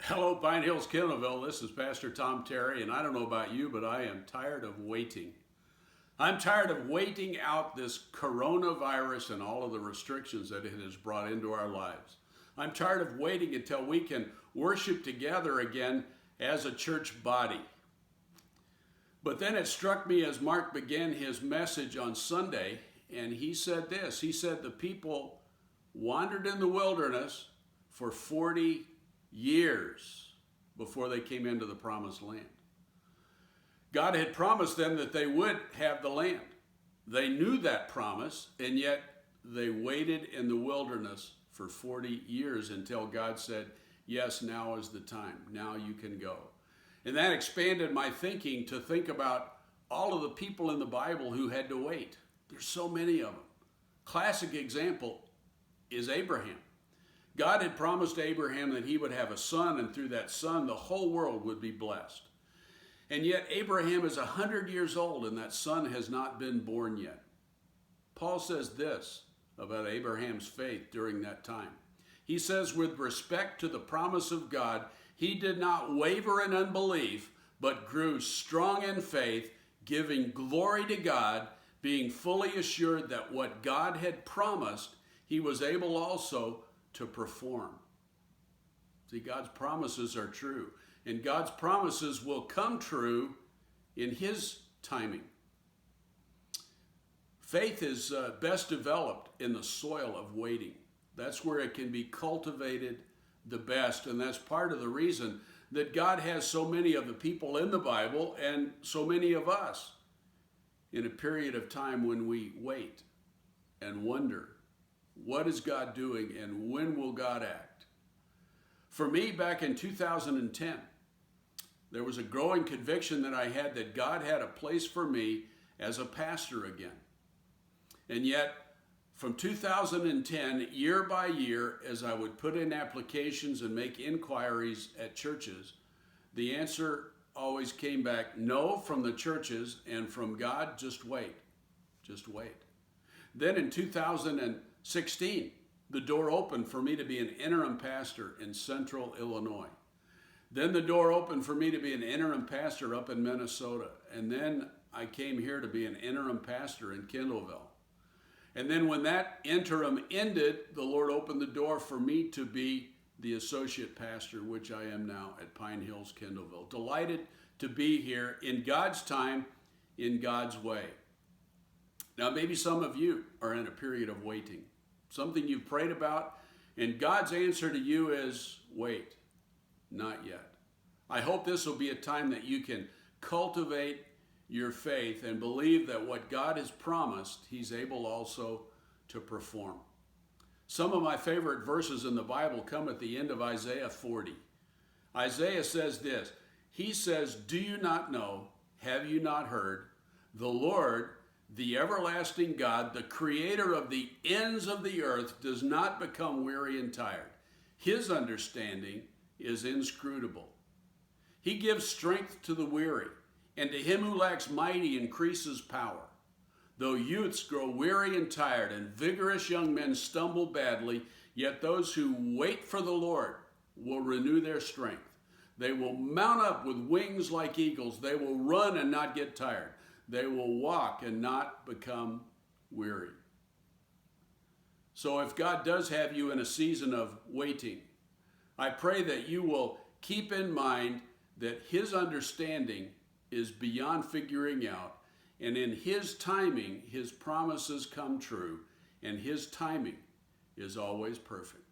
Hello, Pine Hills, Kendallville. This is Pastor Tom Terry, and I don't know about you, but I am tired of waiting. I'm tired of waiting out this coronavirus and all of the restrictions that it has brought into our lives. I'm tired of waiting until we can worship together again as a church body. But then it struck me as Mark began his message on Sunday, and he said this. He said the people wandered in the wilderness for 40 years before they came into the promised land. God had promised them that they would have the land. They knew that promise, and yet they waited in the wilderness for 40 years until God said, yes, now is the time. Now you can go. And that expanded my thinking to think about all of the people in the Bible who had to wait. There's so many of them. Classic example is Abraham. God had promised Abraham that he would have a son, and through that son, the whole world would be blessed. And yet Abraham is 100 years old, and that son has not been born yet. Paul says this about Abraham's faith during that time. He says, with respect to the promise of God, he did not waver in unbelief, but grew strong in faith, giving glory to God, being fully assured that what God had promised, he was able also to perform. See, God's promises are true, and God's promises will come true in his timing. Faith is best developed in the soil of waiting. That's where it can be cultivated the best, and that's part of the reason that God has so many of the people in the Bible and so many of us in a period of time when we wait and wonder, what is God doing and when will God act? For me, back in 2010, there was a growing conviction that I had that God had a place for me as a pastor again. And yet, from 2010, year by year, as I would put in applications and make inquiries at churches, the answer always came back no from the churches, and from God, just wait. Just wait. Then in 2016, the door opened for me to be an interim pastor in Central Illinois. Then the door opened for me to be an interim pastor up in Minnesota. And then I came here to be an interim pastor in Kendallville. And then when that interim ended, the Lord opened the door for me to be the associate pastor, which I am now at Pine Hills, Kendallville. Delighted to be here in God's time, in God's way. Now, maybe some of you are in a period of waiting. Something you've prayed about, and God's answer to you is, wait, not yet. I hope this will be a time that you can cultivate your faith and believe that what God has promised, he's able also to perform. Some of my favorite verses in the Bible come at the end of Isaiah 40. Isaiah says this, he says, do you not know, have you not heard, the Lord, the everlasting God, the creator of the ends of the earth, does not become weary and tired. His understanding is inscrutable. He gives strength to the weary, and to him who lacks might he increases power. Though youths grow weary and tired, and vigorous young men stumble badly, yet those who wait for the Lord will renew their strength. They will mount up with wings like eagles. They will run and not get tired. They will walk and not become weary. So if God does have you in a season of waiting, I pray that you will keep in mind that his understanding is beyond figuring out, and in his timing, his promises come true, and his timing is always perfect.